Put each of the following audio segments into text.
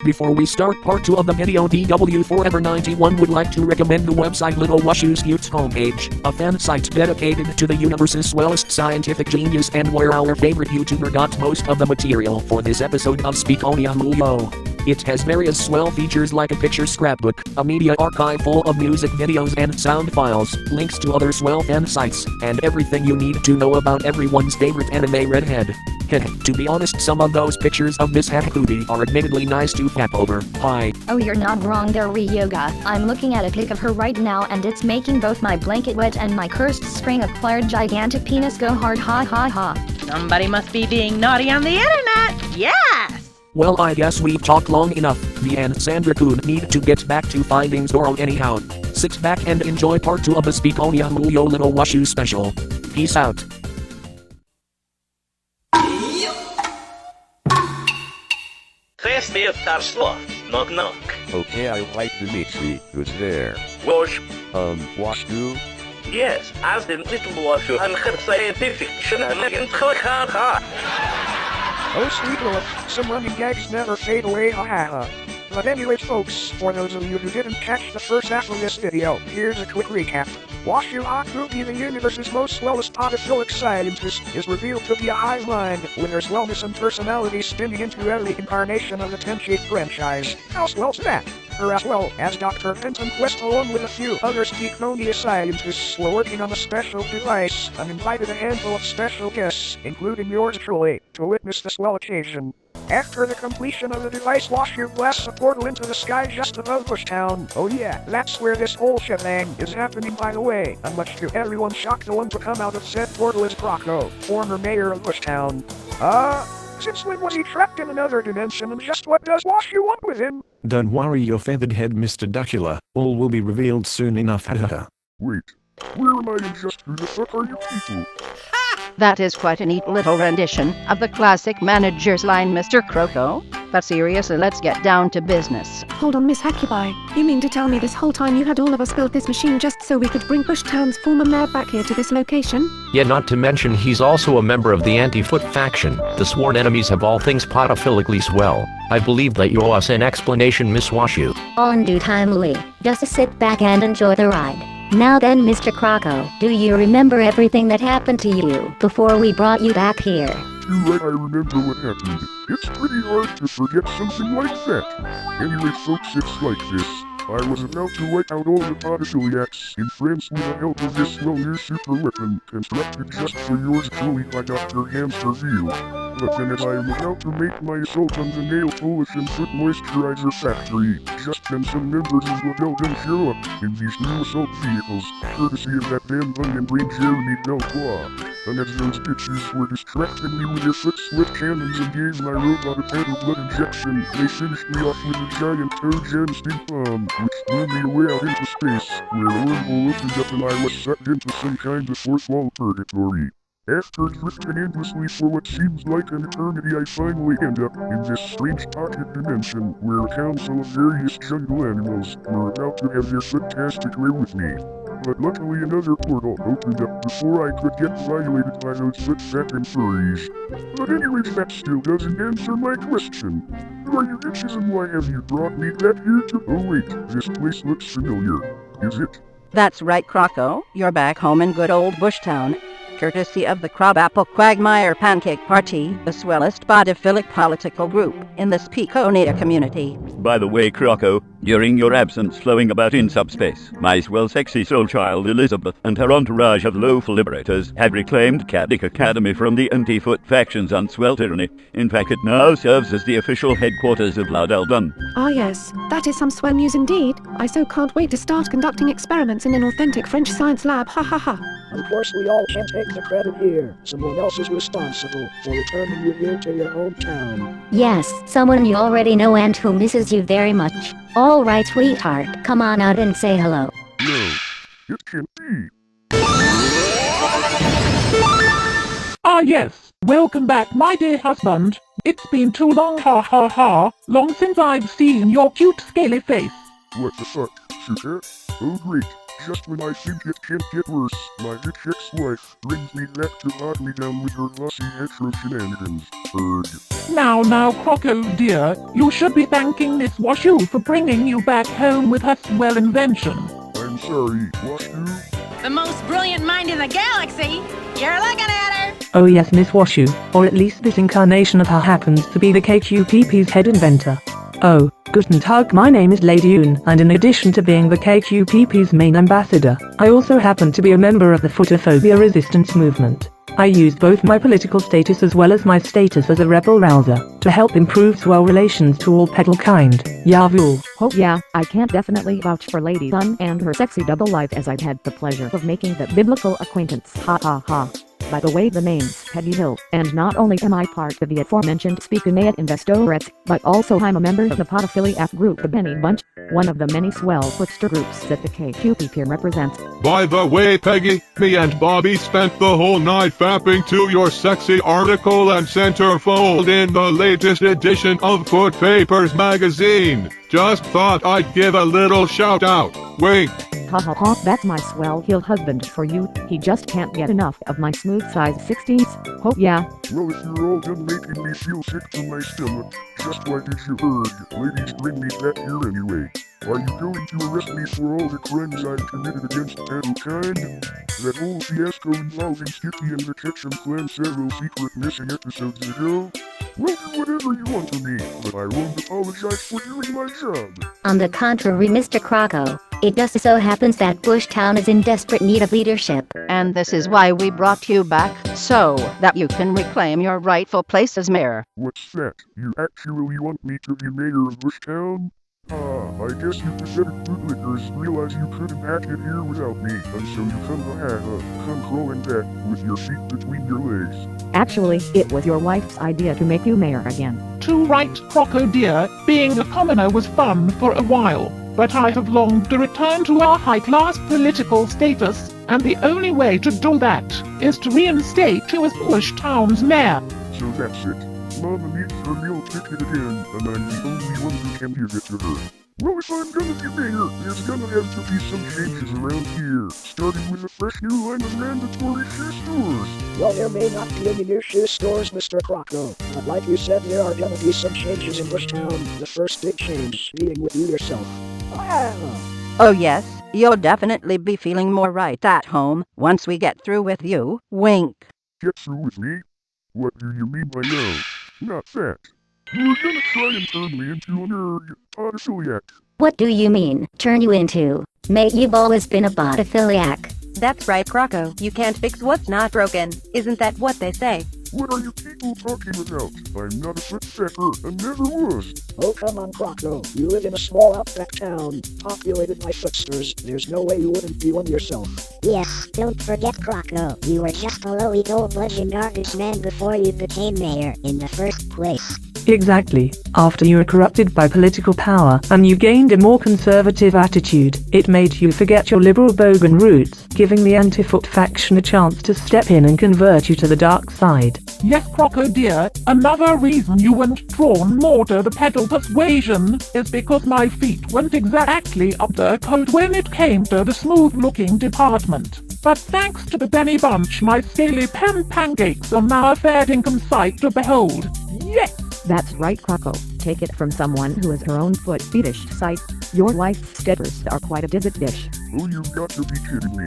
Before we start part 2 of the video, DW Forever 91 would like to recommend the website Little Washu's Cutes homepage, a fan site dedicated to the universe's swellest scientific genius and where our favorite YouTuber got most of the material for this episode of Speakonia Muyo. It has various swell features like a picture scrapbook, a media archive full of music videos and sound files, links to other swell fan sites, and everything you need to know about everyone's favorite anime redhead. To be honest, some of those pictures of Miss K.Q.P.P are admittedly nice to fap over. Hi. Oh, you're not wrong there, Ryoga. I'm looking at a pic of her right now and it's making both my blanket wet and my cursed spring-acquired gigantic penis go hard, ha ha ha. Somebody must be being naughty on the internet. Yes! Well, I guess we've talked long enough. Me and Sandra-kun need to get back to finding Zoro anyhow. Sit back and enjoy part 2 of the Speakonia Muyo Little Washu special. Peace out. Knock knock. Okay, I'd like to meet you. Who's there? Wash. Washu? Yes, as in little Washu and her scientific shenanigans. Oh sweet Lord, some running gags never fade away, ha ha ha. But anyway folks, for those of you who didn't catch the first half of this video, here's a quick recap. Washu K.Q.P.P, the universe's most swellest podophilic scientist, is revealed to be a hive mind, with her swellness and personality spinning into every incarnation of the Tenchi franchise. How swell's that? Her as well as Dr. Fenton Quest along with a few other Speakonia scientists were working on a special device and invited a handful of special guests, including yours truly, to witness the swell occasion. After the completion of the device, Washu blasts a portal into the sky just above Bushtown. Oh yeah, that's where this whole shebang is happening by the way, and much to everyone's shock, the one to come out of said portal is Croco, former mayor of Bushtown. Since when was he trapped in another dimension, and just what does Washu want with him? Don't worry your feathered head, Mr. Duckula, all will be revealed soon enough. Wait, where am I and just who the fuck are you people? That is quite a neat little rendition of the classic manager's line, Mr. Croco. But seriously, let's get down to business. Hold on, Miss K.Q.P.P. You mean to tell me this whole time you had all of us build this machine just so we could bring Bushtown's former mayor back here to this location? Yeah, not to mention he's also a member of the Anti-Foot faction, the sworn enemies of all things podophilically swell. I believe that you owe us an explanation, Miss Washu. All in due time, Lee. Just sit back and enjoy the ride. Now then, Mr. Croco, do you remember everything that happened to you before we brought you back here? You're right, I remember what happened. It's pretty hard to forget something like that. Anyway folks, it's like this. I was about to wipe out all the podophiliacs in France with the help of this well-new super weapon, constructed just for yours truly by Dr. Hamster Veal. But then as I was about to make my assault on the nail polish and foot moisturizer factory, just then some members of the Belgium show up in these new assault vehicles, courtesy of that damn onion brain Jeremy Delbois. And as those bitches were distracting me with their foot-split cannons and gave my robot a pedal blood injection, they finished me off with a giant toe-jam stink bomb, which blew me away out into space, where a wormhole opened up and I was sucked into some kind of fourth-wall purgatory. After drifting endlessly for what seems like an eternity, I finally end up in this strange pocket dimension where a council of various jungle animals were about to have their fantastic way with me. But luckily another portal opened up before I could get violated by those foot-fapping furries. But anyway, that still doesn't answer my question. Who are you bitches and why have you brought me back here to— oh wait, this place looks familiar. Is it? That's right, Croco. You're back home in good old Bushtown, courtesy of the Crabapple Quagmire Pancake Party, the swellest podophilic political group in the Speakonia community. By the way, Croco, during your absence flowing about in subspace, my swell sexy soul child Elizabeth and her entourage of lawful liberators have reclaimed Caddick Academy from the Anti-Foot factions on swell tyranny. In fact, it now serves as the official headquarters of Laudeldun. Ah yes, that is some swell news indeed. I so can't wait to start conducting experiments in an authentic French science lab, ha ha ha. Of course we all can't take the credit here. Someone else is responsible for returning you here to your hometown. Yes, someone you already know and who misses you very much. All right, sweetheart, come on out and say hello. No, it can't be. Ah yes, welcome back my dear husband. It's been too long, ha ha ha, long since I've seen your cute scaly face. What the fuck, Sugar? Oh great, Just when I think it can't get worse, my rich ex-wife brings me back to hog me down with her glossy hetero shenanigans. Now, Croco dear, you should be thanking Miss Washu for bringing you back home with her swell invention. I'm sorry, Washu. The most brilliant mind in the galaxy. You're looking at her. Oh yes, Miss Washu, or at least this incarnation of her happens to be the K.Q.P.P's head inventor. Oh, guten Tag, my name is Lady Yoon, and in addition to being the K.Q.P.P's main ambassador, I also happen to be a member of the photophobia resistance movement. I use both my political status as well as my status as a rebel rouser to help improve swell relations to all petal kind. Yavul. Oh yeah, I can't definitely vouch for Lady Sun and her sexy double life, as I've had the pleasure of making that biblical acquaintance. Ha ha ha. By the way, the name's Peggy Hill, and not only am I part of the aforementioned Speakonia Investorettes, but also I'm a member of the podophiliac group the Benny Bunch, one of the many swell footster groups that the K.Q.P.P represents. By the way, Peggy, me and Bobby spent the whole night fapping to your sexy article and centerfold in the latest edition of Foot Papers magazine. Just thought I'd give a little shout out. Wink. Ha ha ha, that's my swell-heeled husband for you. He just can't get enough of my smooth size 16s. Oh yeah. Well, if you're all done making me feel sick to my stomach, just like as you heard, ladies, bring me back here anyway. Are you going to arrest me for all the crimes I've committed against mankind? That whole fiasco involving Skippy and the Ketchum clan several secret missing episodes ago? Well, do whatever you want to me, but I won't apologize for doing my job. On the contrary, Mr. Croco, it just so happens that Bushtown is in desperate need of leadership. And this is why we brought you back, so that you can reclaim your rightful place as mayor. What's that? You actually want me to be mayor of Bushtown? I guess you pathetic bootlickers realize you couldn't hack it here without me, and so you come crawling back with your feet between your legs. Actually, it was your wife's idea to make you mayor again. Too right, Croco dear, being a commoner was fun for a while, but I have longed to return to our high-class political status, and the only way to do that is to reinstate you as Bushtown's mayor. So that's it. Mama needs her meal ticket again, and I'm the only one who can give it to her. Well, if I'm gonna be mayor, there's gonna have to be some changes around here, starting with a fresh new line of mandatory shoe stores. Well, there may not be any new shoe stores, Mr. Croco, but like you said, there are gonna be some changes in Bushtown. The first big change being with you yourself. Oh yes, you'll definitely be feeling more right at home once we get through with you. Wink. Get through with me? What do you mean by no? Not that. You're gonna try and turn me into an podophiliac. What do you mean, turn you into? Mate, you've always been a podophiliac. That's right, Croco. You can't fix what's not broken. Isn't that what they say? What are you people talking about? I'm not a foot fecker and never was. Oh, come on, Croco. You live in a small outback town, populated by footsters. There's no way you wouldn't be one yourself. Yes, don't forget, Croco. You were just a lowly gold-bludgeon garbage man before you became mayor in the first place. Exactly. After you were corrupted by political power and you gained a more conservative attitude, it made you forget your liberal bogan roots, giving the anti-foot faction a chance to step in and convert you to the dark side. Yes, Croco dear, another reason you weren't drawn more to the pedal persuasion is because my feet weren't exactly up the code when it came to the smooth-looking department. But thanks to the Benny Bunch, my scaly pancakes are now a fair dinkum sight to behold. Yes! That's right, Croco. Take it from someone who has her own foot fetish site. Your wife's steppers are quite a divot dish. Oh, you've got to be kidding me.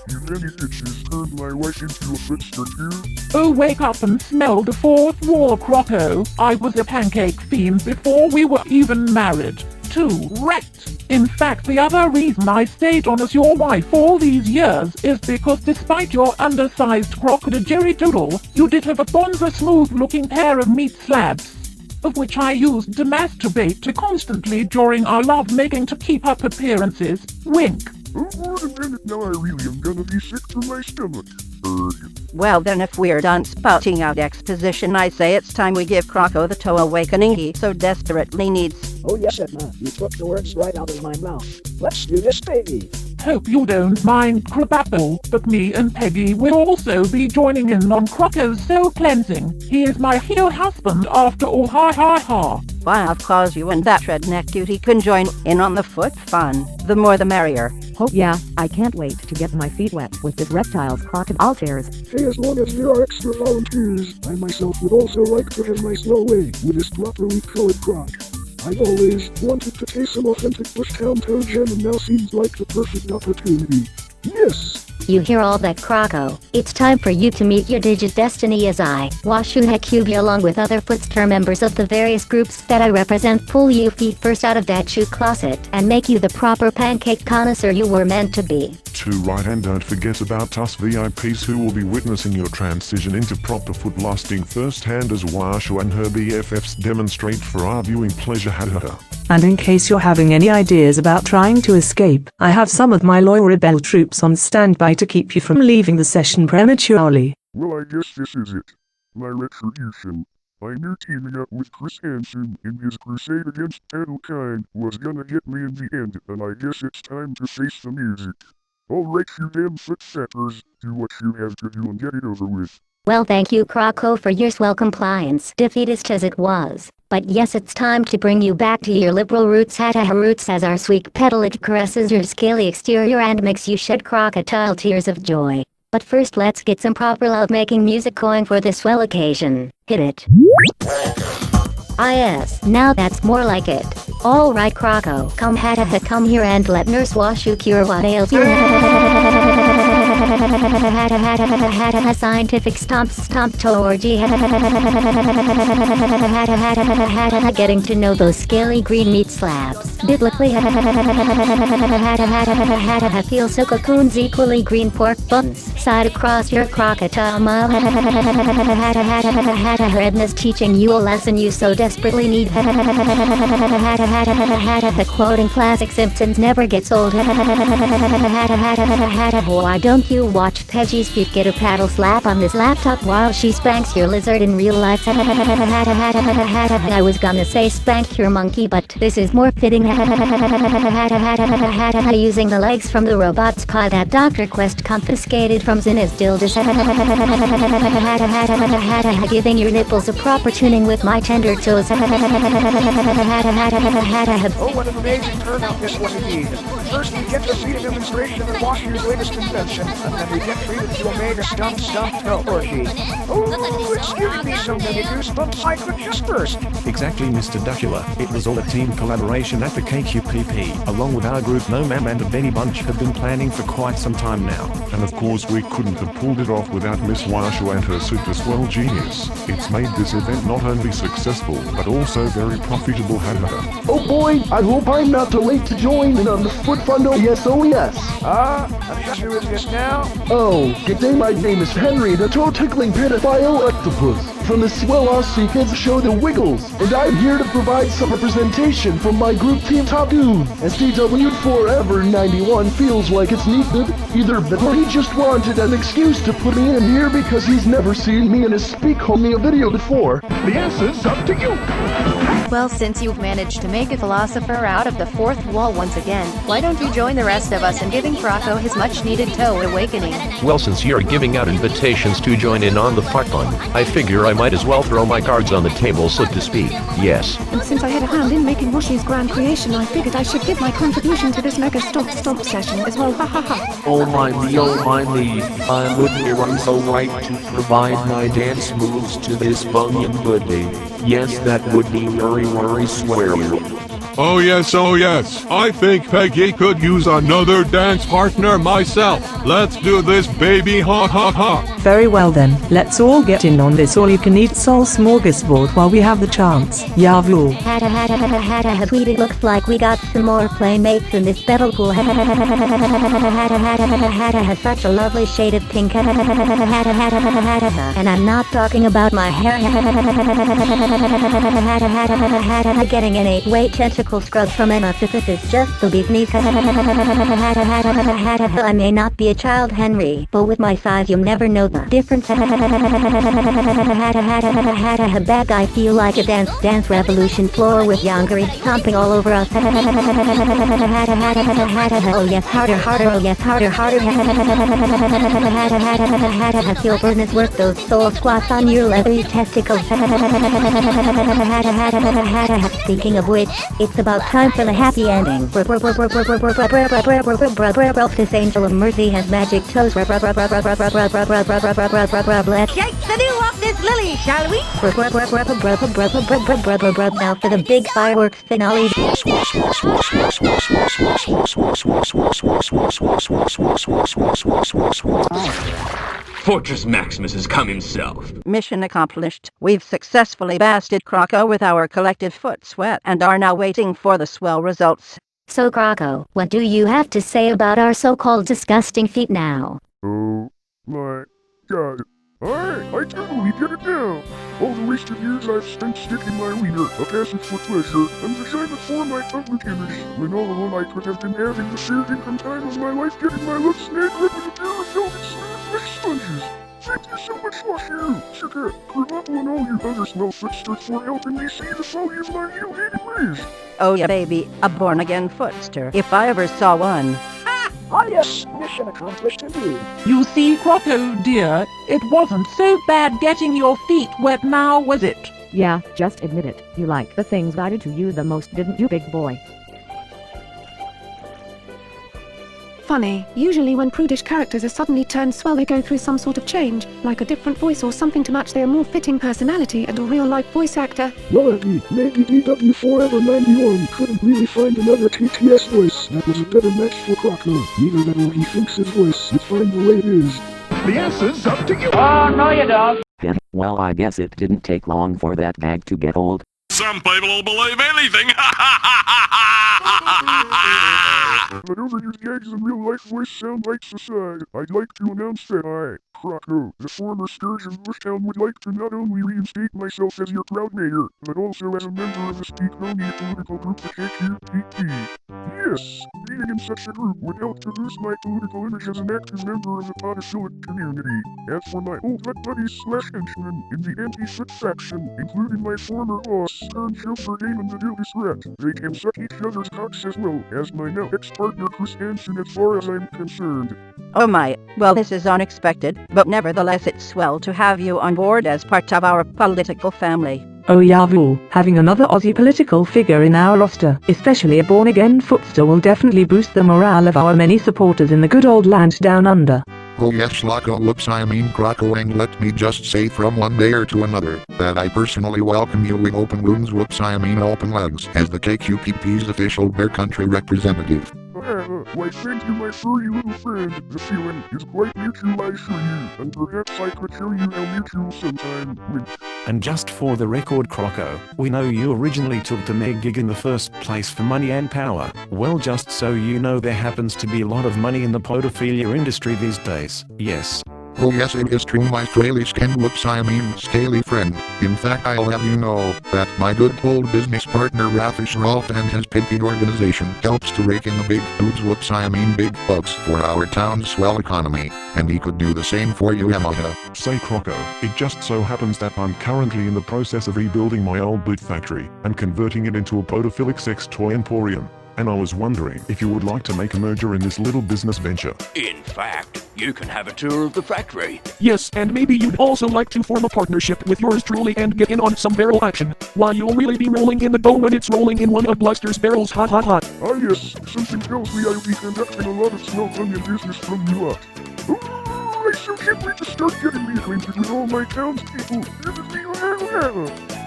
You many bitches turned my wife into a footster too? Oh, wake up and smell the fourth wall, Croco. I was a pancake fiend before we were even married. Too right. In fact, the other reason I stayed on as your wife all these years is because despite your undersized crocodile-doodle, you did have a bonza smooth-looking pair of meat slabs, of which I used to masturbate constantly during our love-making to keep up appearances. Wink. Oh, more than a minute now, I really am gonna be sick to my stomach. Well then, if we're done spouting out exposition, I say it's time we give Croco the toe awakening he so desperately needs. Oh yes, Edna, you took the words right out of my mouth. Let's do this, baby. Hope you don't mind, K.Q.P.P, but me and Peggy will also be joining in on Croco's soul cleansing. He is my heel husband after all, ha ha ha. Why, of course you and that redneck cutie can join in on the foot fun. The more the merrier. Oh yeah, I can't wait to get my feet wet with this reptile's crocodile tears. Hey, as long as there are extra volunteers, I myself would also like to have my swell way with this properly colored croc. I've always wanted to taste some authentic Bushtown toe jam and now seems like the perfect opportunity. Yes! You hear all that, Croco? It's time for you to meet your digit destiny as I, Washu K.Q.P.P, along with other Footster members of the various groups that I represent, pull you feet first out of that shoe closet and make you the proper pancake connoisseur you were meant to be. Too right, and don't forget about us VIPs who will be witnessing your transition into proper foot lusting firsthand as Washu and her BFFs demonstrate for our viewing pleasure. And in case you're having any ideas about trying to escape, I have some of my loyal rebel troops on standby to keep you from leaving the session prematurely. Well, I guess this is it. My retribution. I knew teaming up with Chris Hansen in his crusade against Mankind was gonna get me in the end, and I guess it's time to face the music. Alright, you damn foot sappers, do what you have to do and get it over with. Well, thank you, Croco, for your swell compliance, defeatist as it was. But yes, it's time to bring you back to your liberal roots, roots, as our sweet petalage caresses your scaly exterior and makes you shed crocodile tears of joy. But first, let's get some proper love-making music going for this swell occasion. Hit it. Ah yes, now that's more like it. Alright, Croco, come here and let Nurse Washu cure what ails you. Scientific stomp toe orgy. Getting to know those scaly green meat slabs. Biblically, feel so cocoons equally green pork buns. Side across your crocodile mile. Redness teaching you a lesson you so desperately need. Quoting classic Simpsons never gets old. Why don't you watch Peggy's feet get a paddle slap on this laptop while she spanks your lizard in real life? I was gonna say spank your monkey, but this is more fitting. Using the legs from the robot's paw that Dr. Quest confiscated from Zinna's dildos. Giving your nipples a proper tuning with my tender toes. Oh, what an amazing turnout this was indeed. First we get to see a demonstration of Washu's latest invention, and then we get treated to a mega stump toe orgy. Oh, it's giving me so many goosebumps I could just burst. Exactly, Mr. Duckula. It was all a team collaboration at the K.Q.P.P, along with our group No Mam and a Benny Bunch have been planning for quite some time now. And of course we couldn't have pulled it off without Miss Washu and her super swell genius. It's made this event not only successful, but also very profitable. Oh boy, I hope I'm not too late to join in on the foot fundo. Yes, oh yes. Who is this now? Oh, good day, my name is Henry, the toe-tickling pedophile octopus from the Swell Aussie Kids show The Wiggles, and I'm here to provide some representation from my group Team Top Dude. SDW Forever 91 feels like it's needed, either that or he just wanted an excuse to put me in here because he's never seen me in a Speakonia video before. The answer's up to you. Well, since you've managed to make a philosopher out of the fourth wall once again, why don't you join the rest of us in giving Croco his much-needed toe awakening? Well, since you're giving out invitations to join in on the fun, I figure I might as well throw my cards on the table, so to speak. Yes. And since I had a hand in making Washu's grand creation, I figured I should give my contribution to this mega stomp session as well. Ha ha ha. Oh my me, I would be run so right to provide my dance moves to this bunyan goodie. Yes, that would be very swear. Oh yes, I think Peggy could use another dance partner myself. Let's do this, baby, ha ha ha. Very well then, let's all get in on this all-you-can-eat soul smorgasbord while we have the chance. Yavul. Tweet, it looks like we got some more playmates in this battle pool. Such a lovely shade of pink. And I'm not talking about my hair. Getting an 8-way tension political scrub from MFFF is just the beneath. I may not be a child, Henry, but with my size you'll never know the difference. Bad guy feel like a dance revolution floor with youngers stomping all over us. Oh yes, harder, oh yes, harder. Feel burners work those soul squats on your leathery testicles. Speaking of which, it's about time for the happy ending. This angel of mercy has magic toes. Let's Shake the dew off this lily, shall we? now for the big fireworks finale. Fortress Maximus has come himself. Mission accomplished. We've successfully basted Croco with our collective foot sweat and are now waiting for the swell results. So Croco, what do you have to say about our so-called disgusting feet now? Oh my god. I totally get it now. All the wasted years I've spent sticking my wiener, a passage for pleasure, and vagina for my public image, when all alone I could have been having the shared income time of my life getting my lips snagged with a pair of velvet smooth fish sponges. Thank you so much, Washu, Sugar, Croco, and all you other smell footsters for helping me see the volume of my ill-hated ways. Oh yeah, baby, a born-again footster, if I ever saw one. Ah yes, mission accomplished indeed. You see, Croco, dear, it wasn't so bad getting your feet wet now, was it? Yeah, just admit it. You like the things I did to you the most, didn't you, big boy? Funny, usually when prudish characters are suddenly turned swell they go through some sort of change, like a different voice or something to match their more fitting personality and a real-life voice actor. Well, maybe Pt.2 couldn't really find another TTS voice that was a better match for Croco. Either that or he thinks his voice is fine the way it is. The answer's up to you. Oh, no you don't. Well, I guess it didn't take long for that bag to get old. Some people will believe anything. Whatever your gags and real-life voice sound like aside, I'd like to announce that I, Croco, the former scourge of Bushtown, would like to not only reinstate myself as your proud mayor, but also as a member of the Speakonia political group, the K.Q.P.P. Yes, being in such a group would help to boost my political image as an active member of the podophilic community. As for my old butt buddies / henchmen in the anti-foot faction, including my former boss, turned chauffeur Damon the Dildis Rat, they can suck each other's cocks as well as my now ex-partner Chris Hansen as far as I'm concerned. Oh my, well this is unexpected, but nevertheless it's swell to have you on board as part of our political family. Oh Yahoo, having another Aussie political figure in our roster, especially a born-again footster, will definitely boost the morale of our many supporters in the good old land down under. Oh yes, Croco, and let me just say from one mayor to another, that I personally welcome you with open wounds open legs, as the K.Q.P.P's official Bear Country representative. Why thank you, my furry little friend. The feeling is quite mutual, I assure you, and perhaps I could show you how mutual sometime. Wink. And just for the record, Croco, we know you originally took the Meg gig in the first place for money and power. Well, just so you know, there happens to be a lot of money in the podophilia industry these days. Yes. Oh yes, it is true, my scaly scaly friend. In fact, I'll have you know that my good old business partner Rafish Rolf and his Pt.2 organization helps to rake in the big big bucks for our town's swell economy, and he could do the same for you, Yamaha. Say Croco, it just so happens that I'm currently in the process of rebuilding my old boot factory and converting it into a podophilic sex toy emporium. And I was wondering if you would like to make a merger in this little business venture. In fact, you can have a tour of the factory. Yes, and maybe you'd also like to form a partnership with yours truly and get in on some barrel action. Why, you'll really be rolling in the dough when it's rolling in one of Bluster's barrels. Hot. Ah yes, something tells me I'll be conducting a lot of small onion business from you lot. I so can't wait to start getting me acquainted with all my townspeople.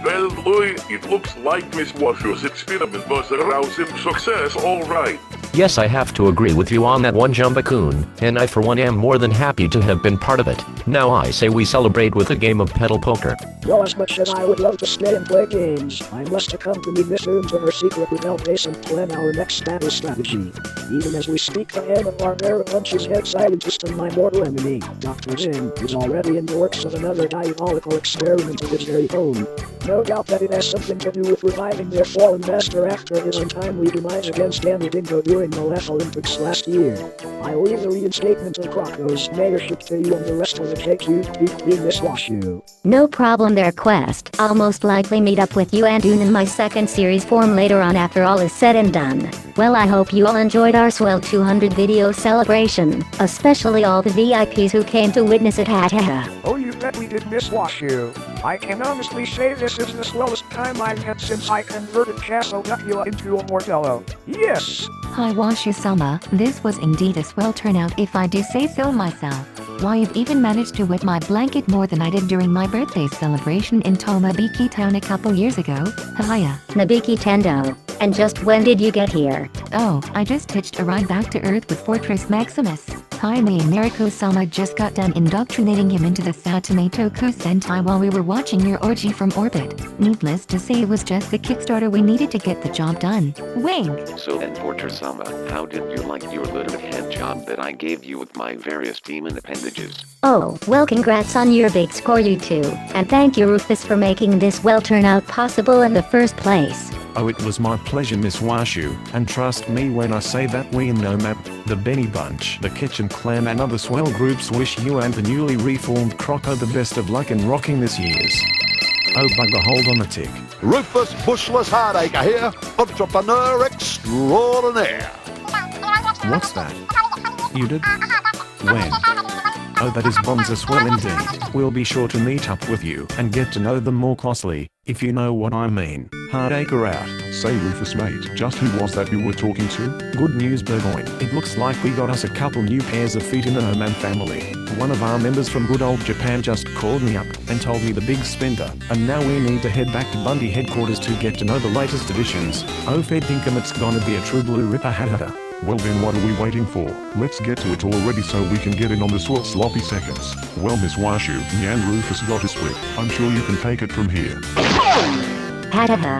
Well, boy, it looks like Miss Washu's experiment was a rousing success, all right. Yes, I have to agree with you on that one, Jumbacoon, and I for one am more than happy to have been part of it. Now I say we celebrate with a game of pedal poker. Well, as much as I would love to stay and play games, I must accompany Miss Ooms in her secret without pace and plan our next battle strategy. Even as we speak, the head of our Bear Bunch's head scientist and my mortal enemy, Dr. Zing, is already in the works of another diabolical experiment of his very own. No doubt that it has something to do with reviving their fallen master after his untimely demise against Andy Dingo during the last Olympics last year. I leave the reinstatement of Croco's mayorship to you and the rest of the K.Q.P.P. Miss Washu. No problem there, Quest. I'll most likely meet up with you and Dune in my second series form later on after all is said and done. Well, I hope you all enjoyed our swell 200 video celebration, especially all the VIPs who came to witness it. Oh, you bet we did, Miss Washu. I can honestly say this is the swellest time I've had since I converted Castle Duckula into a Mortello. Yes! Hi Washu-sama, this was indeed a swell turnout if I do say so myself. Why, you've even managed to wet my blanket more than I did during my birthday celebration in Tomabiki Town a couple years ago. Hiya. Nabiki Tendo. And just when did you get here? Oh, I just hitched a ride back to Earth with Fortress Maximus. Hi, me and Mariko-sama just got done indoctrinating him into the Satomatoku Sentai while we were watching your orgy from orbit. Needless to say, it was just the Kickstarter we needed to get the job done. Wink! So then, Fortress-sama, how did you like your little hand job that I gave you with my various demon appendages? Oh, well, congrats on your big score, you two. And thank you, Rufus, for making this well turnout possible in the first place. Oh, it was my pleasure, Miss Washu, and trust me when I say that we in No Map, the Benny Bunch, the Kitchen Clan and other swell groups wish you and the newly reformed Croco the best of luck in rocking this year's. Oh bugger, hold on a tick. Rufus Bushless Hardacre here, entrepreneur extraordinaire. What's that? You did? When? Oh, that is Bonza Swell indeed. We'll be sure to meet up with you and get to know them more closely, if you know what I mean. Hardacre out. Say Rufus mate, just who was that you were talking to? Good news, Burgoyne. It looks like we got us a couple new pairs of feet in the Oman family. One of our members from good old Japan just called me up and told me the big spender, and now we need to head back to Bundy headquarters to get to know the latest additions. Oh, Fed thinkum it's gonna be a true blue ripper hatta. Well then, what are we waiting for? Let's get to it already so we can get in on the swell sloppy seconds. Well, Miss Washu, me and Rufus got a split. I'm sure you can take it from here.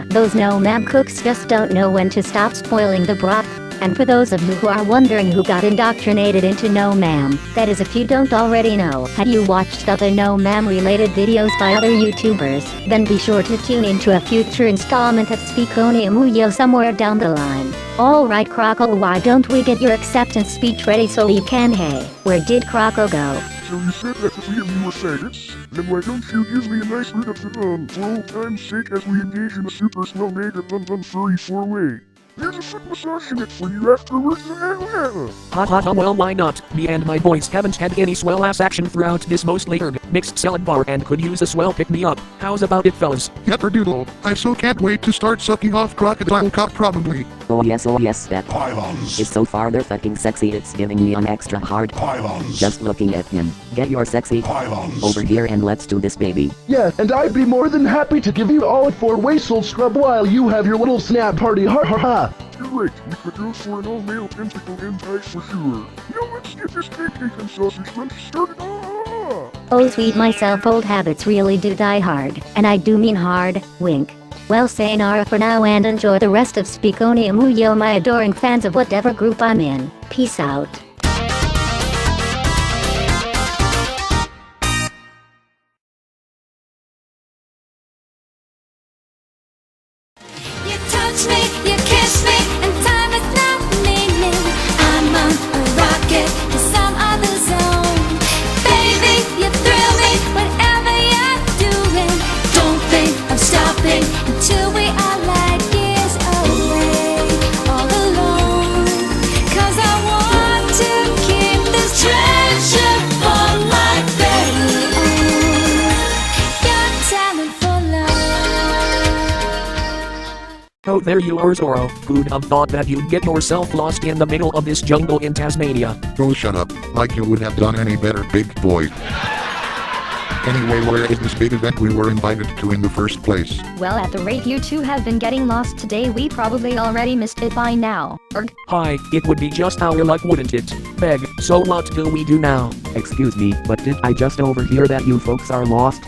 Those no-ma'am cooks just don't know when to stop spoiling the broth. And for those of you who are wondering who got indoctrinated into No Ma'am, that is if you don't already know. Had you watched other No Ma'am related videos by other YouTubers, then be sure to tune into a future installment of Speakonia Muyo somewhere down the line. Alright Croco, why don't we get your acceptance speech ready so you can hey, where did Croco go? So you said that the three of you were faggots? Then why don't you give me a nice reduction for old time's sake as we engage in a super swell mega furry four-way? There's a foot massage in it for you afterwards. Well, why not? Me and my boys haven't had any swell ass action throughout this mostly mixed salad bar and could use a swell pick me up. How's about it, fellas? Yepperdoodle. I so can't wait to start sucking off crocodile cock probably. Oh yes, that Pylons is so far they're fucking sexy, it's giving me an extra hard. Pylons. Just looking at him. Get your sexy Pylons over here and let's do this, baby. Yeah, and I'd be more than happy to give you all a four-way soul scrub while you have your little snap party, ha ha ha. You're right, we could go for an all-male tentacle hentai for sure. Now let's get this pancake and sausage lunch started. Oh sweet myself, old habits really do die hard, and I do mean hard, wink. Well, sayonara for now and enjoy the rest of Speakonia Muyo, my adoring fans of whatever group I'm in. Peace out. You touch me, you kiss me, and time is not meaning. I'm on a rocket to some other zone. Baby, you thrill me, whatever you're doing. Don't think of stopping until we are light years away, all alone. 'Cause I want to keep this treasure for my very own. Your talent for love. Oh, there you are, Zoro. Who'd have thought that you'd get yourself lost in the middle of this jungle in Tasmania? Oh, shut up. Like you would have done any better, big boy. Anyway, where is this big event we were invited to in the first place? Well, at the rate you two have been getting lost today, we probably already missed it by now. Hi, it would be just our luck, wouldn't it? Beg, so what do we do now? Excuse me, but did I just overhear that you folks are lost?